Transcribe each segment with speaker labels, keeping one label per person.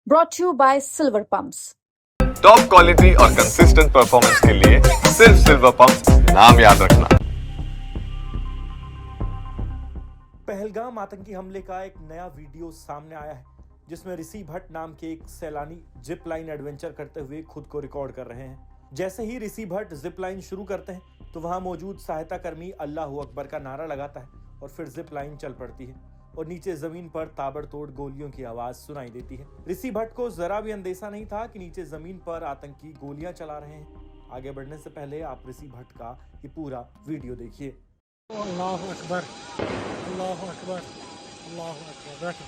Speaker 1: brought to you by Silver Pumps.
Speaker 2: Top quality और consistent performance के लिए सिर्फ सिल्वर पंप्स, नाम याद रखना।
Speaker 3: पहलगाम आतंकी हमले का एक नया वीडियो सामने आया है जिसमें ऋषि भट्ट नाम के एक सैलानी जिप लाइन एडवेंचर करते हुए खुद को रिकॉर्ड कर रहे हैं। जैसे ही ऋषि भट्ट जिप लाइन शुरू करते हैं तो वहां मौजूद सहायता कर्मी अल्लाह अकबर का नारा लगाता है और फिर जिप लाइन चल पड़ती है और नीचे जमीन पर ताबड़तोड़ गोलियों की आवाज सुनाई देती है। ऋषि भट्ट को जरा भी अंदेशा नहीं था कि नीचे जमीन पर आतंकी गोलियां चला रहे हैं। आगे बढ़ने से पहले आप ऋषि भट्ट का ये पूरा वीडियो देखिए।
Speaker 4: अल्लाह अकबर, अल्लाह अकबर, अल्लाह अकबर। बैठो।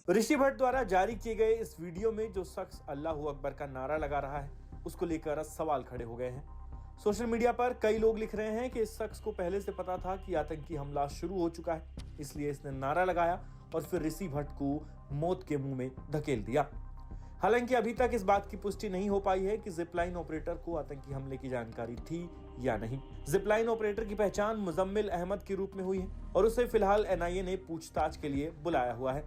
Speaker 3: ऋषि भट्ट द्वारा जारी किए गए इस वीडियो में जो शख्स अल्लाह अकबर का नारा लगा रहा है उसको लेकर सवाल खड़े हो गए हैं। सोशल मीडिया पर कई लोग लिख रहे हैं कि इस शख्स को पहले से पता था कि आतंकी हमला शुरू हो चुका है, इसलिए इसने नारा लगाया और फिर ऋषि भट्ट को मौत के मुंह में धकेल दिया। हालांकि अभी तक इस बात की पुष्टि नहीं हो पाई है कि जिपलाइन ऑपरेटर को आतंकी हमले की जानकारी थी या नहीं। जिपलाइन ऑपरेटर की पहचान मुजम्मिल अहमद के रूप में हुई है और उसे फिलहाल एनआईए ने पूछताछ के लिए बुलाया हुआ है।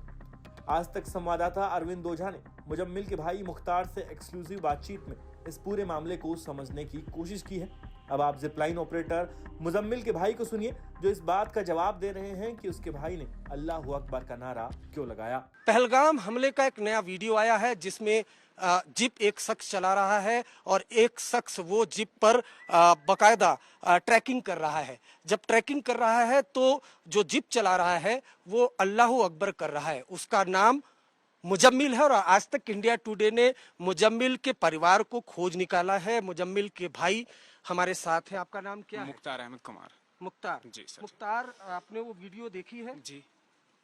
Speaker 3: आज तक संवाददाता अरविंद ओझा ने मुजम्मिल के भाई मुख्तार से एक्सक्लूसिव बातचीत में इस पूरे मामले को समझने की कोशिश की है। अब आप जिपलाइन ऑपरेटर मुजम्मिल के भाई को सुनिए जो इस बात का जवाब दे रहे हैं कि उसके भाई ने अल्लाह अकबर का नारा क्यों लगाया।
Speaker 4: पहलगाम हमले का एक नया वीडियो आया है जिसमें जिप एक शख्स चला रहा है और एक शख्स वो जिप पर बकायदा ट्रैकिंग कर रहा है। जब ट्रैकिंग कर रहा है तो जो जिप चला रहा है वो अल्लाह अकबर कर रहा है। उसका नाम मुजम्मिल है और आज तक इंडिया टुडे ने मुजम्मिल के परिवार को खोज निकाला है। मुजम्मिल के भाई हमारे साथ हैं। आपका नाम क्या है?
Speaker 5: मुख्तार अहमद कुमार।
Speaker 4: मुख्तार
Speaker 5: जी सर।
Speaker 4: मुख्तार, आपने वो वीडियो देखी है?
Speaker 5: जी।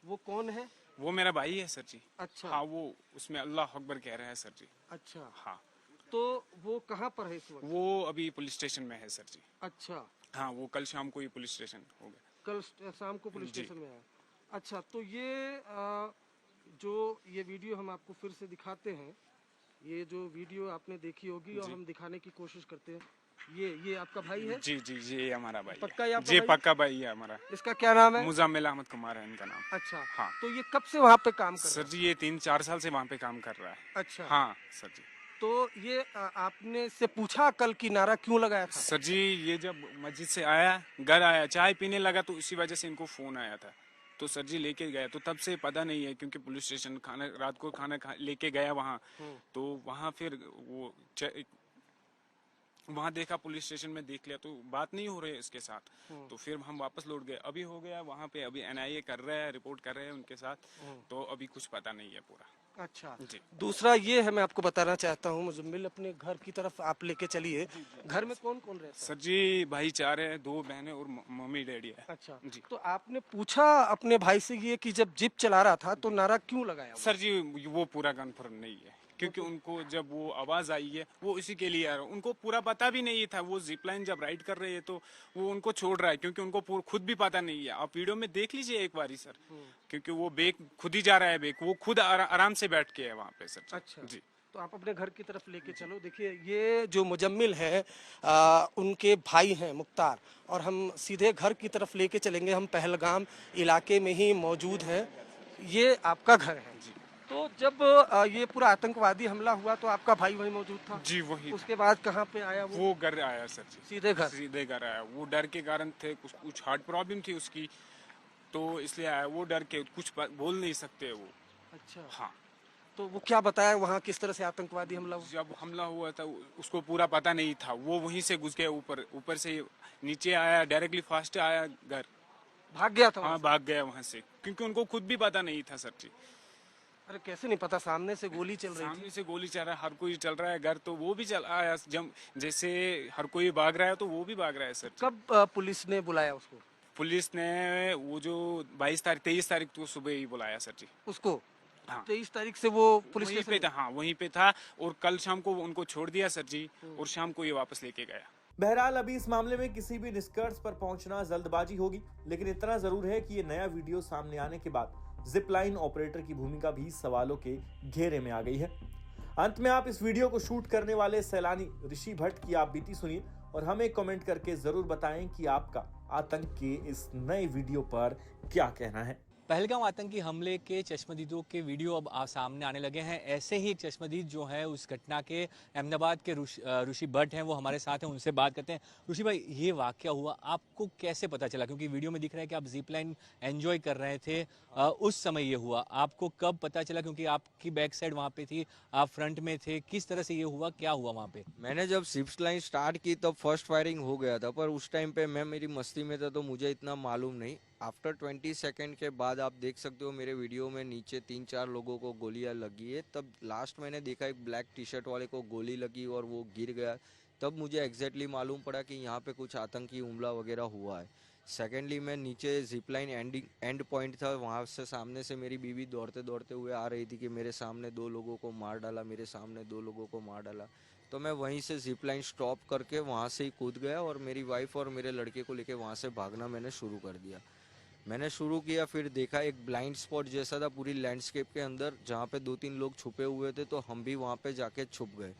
Speaker 4: वो कौन है?
Speaker 5: वो मेरा भाई है सर जी।
Speaker 4: अच्छा।
Speaker 5: हाँ, वो उसमें अल्लाह अकबर कह रहे हैं सर जी।
Speaker 4: अच्छा।
Speaker 5: हाँ।
Speaker 4: तो वो कहाँ पर है इस वक्त?
Speaker 5: वो अभी पुलिस स्टेशन में है सर जी।
Speaker 4: अच्छा।
Speaker 5: हाँ, वो कल शाम को ही पुलिस स्टेशन हो गया।
Speaker 4: कल शाम को पुलिस स्टेशन में आया। अच्छा, तो ये जो ये वीडियो हम आपको फिर से दिखाते हैं, ये जो वीडियो आपने देखी होगी और हम दिखाने की कोशिश करते हैं। ये आपका भाई है?
Speaker 5: जी जी जी, ये हमारा भाई
Speaker 4: पक्का
Speaker 5: है।
Speaker 4: ये आपका
Speaker 5: जी
Speaker 4: भाई?
Speaker 5: पक्का भाई है हमारा।
Speaker 4: इसका क्या नाम है?
Speaker 5: मुजम्मिल अहमद कुमार है इनका नाम।
Speaker 4: अच्छा।
Speaker 5: हाँ।
Speaker 4: तो ये कब से वहाँ पे काम कर रहा
Speaker 5: सर जी ये 3-4 साल से वहाँ पे काम कर रहा है।
Speaker 4: है? अच्छा।
Speaker 5: हाँ सर जी।
Speaker 4: तो ये आपने इससे पूछा कल की नारा क्यों लगाया था?
Speaker 5: सर जी ये जब मस्जिद से आया, घर आया, चाय पीने लगा तो उसी वजह से इनको फोन आया था। तो सर जी लेके गया, तो तब से पता नहीं है क्योंकि पुलिस स्टेशन खाना रात को खाना लेके गया वहाँ। तो वहाँ फिर वो वहाँ देखा, पुलिस स्टेशन में देख लिया तो बात नहीं हो रही है इसके साथ। तो फिर हम वापस लौट गए। अभी हो गया वहाँ पे, अभी एनआईए कर रहे हैं, रिपोर्ट कर रहे हैं उनके साथ। तो अभी कुछ पता नहीं है पूरा।
Speaker 4: अच्छा
Speaker 5: जी।
Speaker 4: दूसरा ये है, मैं आपको बताना चाहता हूँ मुजम्मिल, अपने घर की तरफ आप लेके चलिए। घर में कौन कौन रहता है?
Speaker 5: सर जी भाई 4 है, 2 बहनें और मम्मी डैडी है।
Speaker 4: अच्छा
Speaker 5: जी।
Speaker 4: तो आपने पूछा अपने भाई से ये कि जब जिप चला रहा था तो नारा क्यों लगाया?
Speaker 5: सर जी वो पूरा कन्फर्म नहीं है क्योंकि उनको जब वो आवाज आई है वो इसी के लिए आ रहा है। उनको पूरा पता भी नहीं था। वो जिपलाइन जब राइड कर रहे हैं तो वो उनको छोड़ रहा है क्योंकि उनको खुद भी पता नहीं है। आप वीडियो में देख लीजिए एक बारी सर, क्योंकि वो बेक खुद ही जा रहा है, बेक वो खुद आराम से बैठ के है वहाँ पे सर।
Speaker 4: अच्छा
Speaker 5: जी।
Speaker 4: तो आप अपने घर की तरफ लेके चलो। देखिए ये जो मुजम्मिल है उनके भाई हैं मुख्तार, और हम सीधे घर की तरफ लेके चलेंगे। हम पहलगाम इलाके में ही मौजूद हैं। ये आपका घर है?
Speaker 5: जी।
Speaker 4: तो जब ये पूरा आतंकवादी हमला हुआ तो आपका भाई वहीं मौजूद था?
Speaker 5: जी वही।
Speaker 4: उसके बाद कहाँ पे आया
Speaker 5: वो घर आया सर जी।
Speaker 4: सीधे घर?
Speaker 5: सीधे घर आया। वो डर के कारण थे, कुछ हार्ट प्रॉब्लम थी उसकी, तो इसलिए आया। वो डर के कुछ बोल नहीं सकते वो।
Speaker 4: अच्छा।
Speaker 5: हाँ।
Speaker 4: तो वो क्या बताया वहाँ किस तरह से आतंकवादी हमला हुआ?
Speaker 5: जब हमला हुआ था उसको पूरा पता नहीं था, वो वहीं से घुस गया, ऊपर से नीचे आया, डायरेक्टली फास्ट आया घर।
Speaker 4: भाग गया था वहाँ
Speaker 5: हाँ,
Speaker 4: से?
Speaker 5: भाग गया वहां से, क्योंकि उनको खुद भी पता नहीं था सर जी।
Speaker 4: अरे कैसे नहीं पता, सामने से गोली चल रही थी।
Speaker 5: सामने से गोली चल रहा है, हर कोई चल रहा है, घर तो वो भी चल आया, जब जैसे हर कोई भाग रहा है तो वो भी भाग रहा है सर जी।
Speaker 4: कब पुलिस ने बुलाया उसको?
Speaker 5: पुलिस ने वो जो 23 तारीख को सुबह ही बुलाया सर जी।
Speaker 4: उसको
Speaker 5: हाँ,
Speaker 4: 23 तारीख से वो पुलिस
Speaker 5: वहीं पे था। हाँ, वहीं पे था, और कल शाम को उनको छोड़ दिया सर जी, और शाम को ये वापस लेके गया।
Speaker 3: बहरहाल अभी इस मामले में किसी भी निष्कर्ष पर पहुंचना जल्दबाजी होगी, लेकिन इतना जरूर है कि ये नया वीडियो सामने आने के बाद जिप लाइन ऑपरेटर की भूमिका भी सवालों के घेरे में आ गई है। अंत में आप इस वीडियो को शूट करने वाले सैलानी ऋषि भट्ट की आप बीती सुनिए और हमें कमेंट करके जरूर बताएं कि आपका आतंक के इस नए वीडियो पर क्या कहना है।
Speaker 6: पहलगाम आतंकी हमले के चश्मदीदों के वीडियो अब सामने आने लगे हैं। ऐसे ही एक चश्मदीद जो है उस घटना के अहमदाबाद के ऋषि भट्ट हैं, वो हमारे साथ हैं, उनसे बात करते हैं। ऋषि भाई, ये वाकया हुआ, आपको कैसे पता चला? क्योंकि वीडियो में दिख रहा है कि आप जिप लाइन एंजॉय कर रहे थे, उस समय ये हुआ, आपको कब पता चला? क्योंकि आपकी बैक साइड वहाँ पे थी, आप फ्रंट में थे, किस तरह से ये हुआ, क्या हुआ वहाँ पे?
Speaker 7: मैंने जब जिप लाइन स्टार्ट की तब फर्स्ट फायरिंग हो गया था, पर उस टाइम पे मैं मेरी मस्ती में था तो मुझे इतना मालूम नहीं। आफ्टर 20 सेकंड के बाद आप देख सकते हो मेरे वीडियो में नीचे 3-4 लोगों को गोलियां लगी है। तब लास्ट मैंने देखा एक ब्लैक टी शर्ट वाले को गोली लगी और वो गिर गया। तब मुझे एग्जैक्टली मालूम पड़ा कि यहाँ पे कुछ आतंकी हमला वगैरह हुआ है। सेकेंडली मैं नीचे जिप लाइन एंड पॉइंट था, वहाँ से सामने से मेरी बीवी दौड़ते दौड़ते हुए आ रही थी कि मेरे सामने 2 लोगों को मार डाला, मेरे सामने 2 लोगों को मार डाला। तो मैं वहीं से जिप लाइन स्टॉप करके वहाँ से ही कूद गया और मेरी वाइफ और मेरे लड़के को लेके वहाँ से भागना मैंने शुरू कर दिया। मैंने शुरू किया, फिर देखा एक ब्लाइंड स्पॉट जैसा था पूरी लैंडस्केप के अंदर, जहाँ पे 2-3 लोग छुपे हुए थे, तो हम भी वहाँ पे जाके छुप गए।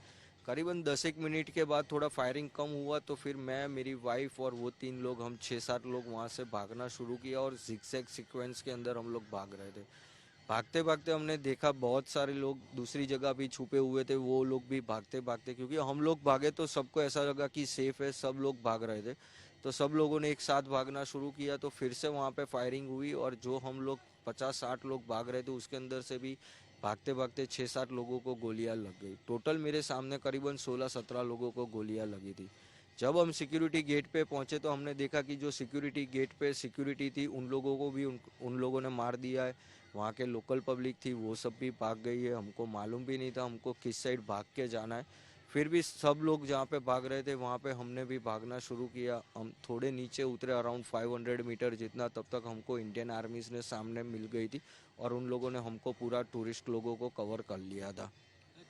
Speaker 7: करीबन 10-1 मिनट के बाद थोड़ा फायरिंग कम हुआ, तो फिर मैं, मेरी वाइफ और वो 3 लोग, हम 6-7 लोग वहाँ से भागना शुरू किया और जिगजैग सीक्वेंस के अंदर हम लोग भाग रहे थे। भागते भागते हमने देखा बहुत सारे लोग दूसरी जगह भी छुपे हुए थे, वो लोग भी भागते भागते, क्योंकि हम लोग भागे तो सबको ऐसा लगा कि सेफ है, सब लोग भाग रहे थे, तो सब लोगों ने एक साथ भागना शुरू किया। तो फिर से वहाँ पे फायरिंग हुई और जो हम लोग 50-60 लोग भाग रहे थे उसके अंदर से भी भागते भागते 6-7 लोगों को गोलियां लग गई। टोटल मेरे सामने करीबन 16-17 लोगों को गोलियां लगी थी। जब हम सिक्योरिटी गेट पे पहुंचे तो हमने देखा कि जो सिक्योरिटी गेट पे सिक्योरिटी थी उन लोगों को भी उन लोगों ने मार दिया है। वहाँ के लोकल पब्लिक थी वो सब भी भाग गई है। हमको मालूम भी नहीं था हमको किस साइड भाग के जाना है, फिर भी सब लोग जहाँ पे भाग रहे थे वहाँ पे हमने भी भागना शुरू किया। हम थोड़े नीचे उतरे अराउंड 500 मीटर जितना, तब तक हमको इंडियन आर्मीज ने सामने मिल गई थी और उन लोगों ने हमको पूरा टूरिस्ट लोगों को कवर कर लिया था।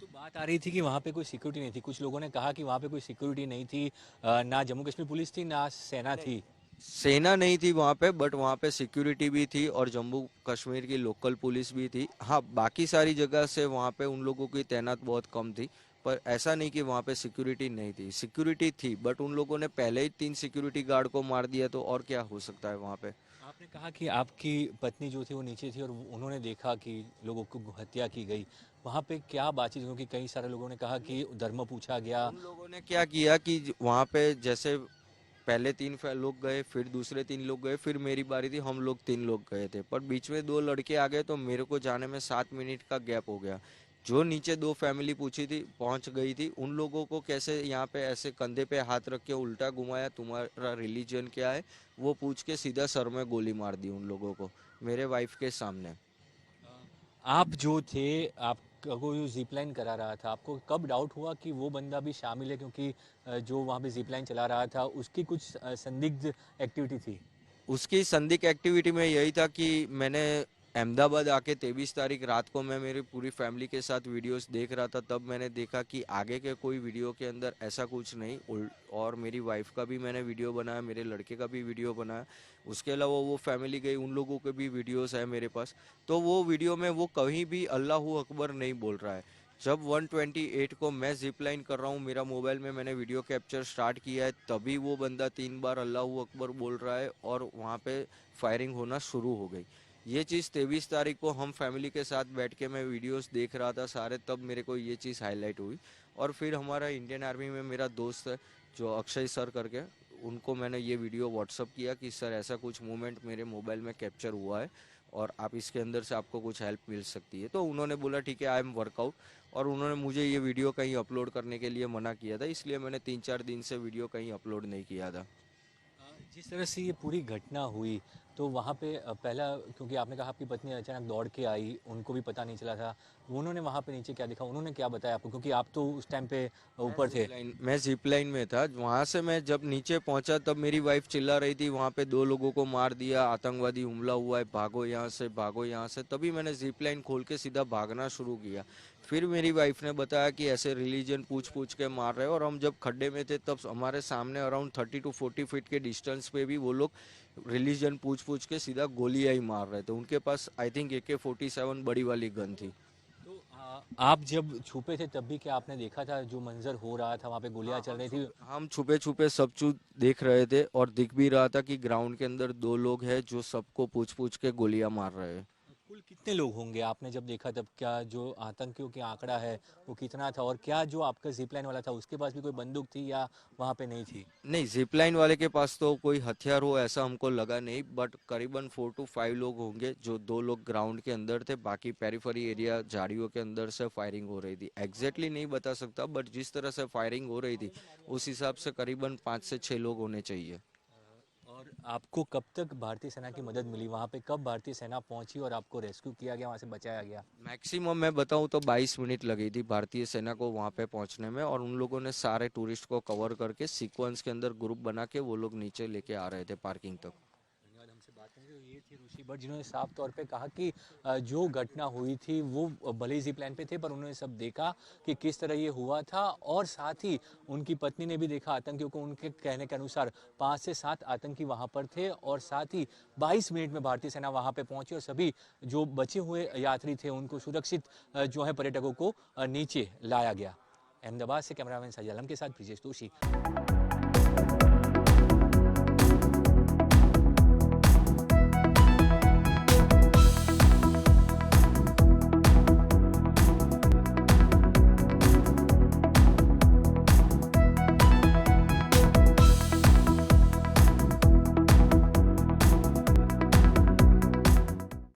Speaker 6: तो बात आ रही थी कि वहाँ पे कोई सिक्योरिटी नहीं थी, कुछ लोगों ने कहा कि वहाँ पे कोई सिक्योरिटी नहीं थी, ना जम्मू कश्मीर पुलिस थी ना सेना थी।
Speaker 7: सेना नहीं थी वहाँ पे, बट वहाँ पे सिक्योरिटी भी थी और जम्मू कश्मीर की लोकल पुलिस भी थी। हाँ, बाकी सारी जगह से वहाँ पे उन लोगों की तैनात बहुत कम थी, पर ऐसा नहीं कि वहाँ पे सिक्योरिटी नहीं थी, सिक्योरिटी थी, बट उन लोगों ने पहले ही 3 सिक्योरिटी गार्ड को मार दिया, तो और क्या हो सकता है वहाँ पे।
Speaker 6: आपने कहा कि आपकी पत्नी जो थी वो नीचे थी और उन्होंने देखा कि लोगों को हत्या की गई, वहाँ पे क्या बातचीत? क्योंकि कई सारे लोगों ने कहा कि धर्म पूछा गया।
Speaker 7: उन लोगों ने क्या किया कि वहाँ पे जैसे पहले 3 लोग गए, फिर दूसरे 3 लोग गए, फिर मेरी बारी थी, हम लोग 3 लोग गए थे, पर बीच में 2 लड़के आ गए तो मेरे को जाने में 7 मिनट का गैप हो गया। जो नीचे 2 फैमिली पहुंच गई थी, उन लोगों को कैसे यहाँ पे ऐसे कंधे पे हाथ रख के उल्टा घुमाया, तुम्हारा रिलीजन क्या है वो पूछ के सीधा सर में गोली मार दी उन लोगों को मेरे वाइफ के सामने।
Speaker 6: आप जो थे, आपको जो जिप लाइन करा रहा था, आपको कब डाउट हुआ कि वो बंदा भी शामिल है? क्योंकि जो वहाँ पे जिप लाइन चला रहा था उसकी कुछ संदिग्ध एक्टिविटी थी।
Speaker 7: उसकी संदिग्ध एक्टिविटी में यही था कि मैंने अहमदाबाद आके 23 तारीख रात को मैं मेरी पूरी फैमिली के साथ वीडियोस देख रहा था, तब मैंने देखा कि आगे के कोई वीडियो के अंदर ऐसा कुछ नहीं, और मेरी वाइफ का भी मैंने वीडियो बनाया, मेरे लड़के का भी वीडियो बनाया, उसके अलावा वो फैमिली गई उन लोगों के भी वीडियोस है मेरे पास। तो वो वीडियो में वो कहीं भी अल्लाहू अकबर नहीं बोल रहा है। जब 128 को मैं जिप लाइन कर रहा हूँ, मेरा मोबाइल में मैंने वीडियो कैप्चर स्टार्ट किया है, तभी वो बंदा 3 बार अल्लाहू अकबर बोल रहा है और वहाँ पे फायरिंग होना शुरू हो गई। ये चीज़ 23 तारीख को हम फैमिली के साथ बैठ के मैं वीडियोस देख रहा था सारे, तब मेरे को ये चीज़ हाईलाइट हुई। और फिर हमारा इंडियन आर्मी में मेरा दोस्त है जो अक्षय सर करके, उनको मैंने ये वीडियो व्हाट्सअप किया कि सर ऐसा कुछ मूवमेंट मेरे मोबाइल में कैप्चर हुआ है। और आप इसके अंदर से आपको कुछ हेल्प मिल सकती है। तो उन्होंने बोला ठीक है, आई एम वर्कआउट, और उन्होंने मुझे ये वीडियो कहीं अपलोड करने के लिए मना किया था, इसलिए मैंने 3-4 दिन से वीडियो कहीं अपलोड नहीं किया था।
Speaker 6: जिस तरह से ये पूरी घटना हुई तो वहाँ पे पहला, क्योंकि आपने कहा आपकी पत्नी अचानक दौड़ के आई, उनको भी पता नहीं चला था, उन्होंने वहाँ पे नीचे क्या देखा, उन्होंने क्या बताया आपको, क्योंकि आप तो उस टाइम पे ऊपर थे।
Speaker 7: मैं जिप लाइन में था, वहां से मैं जब नीचे पहुंचा तब मेरी वाइफ चिल्ला रही थी वहां पे 2 लोगों को मार दिया, आतंकवादी हमला हुआ है, भागो यहाँ से, भागो यहाँ से। तभी मैंने जिप लाइन खोल के सीधा भागना शुरू किया। फिर मेरी वाइफ ने बताया कि ऐसे रिलीजन पूछ पूछ के मार रहे हैं, और हम जब खड्डे में थे तब हमारे सामने अराउंड 30 to 40 फीट के डिस्टेंस पे भी वो लोग रिलीजन पूछ पूछ के सीधा गोलियां ही मार रहे थे। उनके पास आई थिंक AK-47 बड़ी वाली गन थी।
Speaker 6: तो आप जब छुपे थे तब भी क्या आपने देखा था जो मंजर हो रहा था, वहाँ पे गोलियां चल रही थी?
Speaker 7: हम छुपे छुपे सब चीज देख रहे थे, और दिख भी रहा था कि ग्राउंड के अंदर 2 लोग हैं जो सबको पूछ पूछ के गोलियां मार रहे हैं।
Speaker 6: कुल कितने लोग होंगे आपने जब देखा तब? क्या जो आतंकियों की आंकड़ा है वो कितना था, और क्या जो आपका जिप लाइन वाला था उसके पास भी कोई बंदूक थी या वहाँ पे नहीं थी?
Speaker 7: नहीं, जिप लाइन वाले के पास तो कोई हथियार हो ऐसा हमको लगा नहीं, बट करीबन 4 to 5 लोग होंगे, जो 2 लोग ग्राउंड के अंदर थे, बाकी पेरिफेरी एरिया झाड़ियों के अंदर से फायरिंग हो रही थी। एग्जैक्टली नहीं बता सकता, बट जिस तरह से फायरिंग हो रही थी उस हिसाब से करीबन 5 से 6 लोग होने चाहिए।
Speaker 6: और आपको कब तक भारतीय सेना की मदद मिली? वहाँ पे कब भारतीय सेना पहुंची और आपको रेस्क्यू किया गया, वहाँ से बचाया गया?
Speaker 7: मैक्सिमम मैं बताऊं तो 22 मिनट लगी थी भारतीय सेना को वहां पे पहुंचने में, और उन लोगों ने सारे टूरिस्ट को कवर करके सीक्वेंस के अंदर ग्रुप बना के वो लोग नीचे लेके आ रहे थे पार्किंग तक।
Speaker 6: धन्यवाद हमसे बात करने के लिए। ये थे ऋषि भट्ट, जिन्होंने साफ तौर पे कहा कि जो घटना हुई थी वो भले ही जिप लाइन पे थे पर उन्होंने सब देखा कि किस तरह ये हुआ था, और साथ ही उनकी पत्नी ने भी देखा आतंकियों को। उनके कहने के अनुसार 5 से 7 आतंकी वहां पर थे, और साथ ही 22 मिनट में भारतीय सेना वहां पे पहुंची और सभी जो बचे हुए यात्री थे उनको सुरक्षित जो है पर्यटकों को नीचे लाया गया। अहमदाबाद से कैमरामैन साजिद आलम के साथ ब्रिजेश दोषी।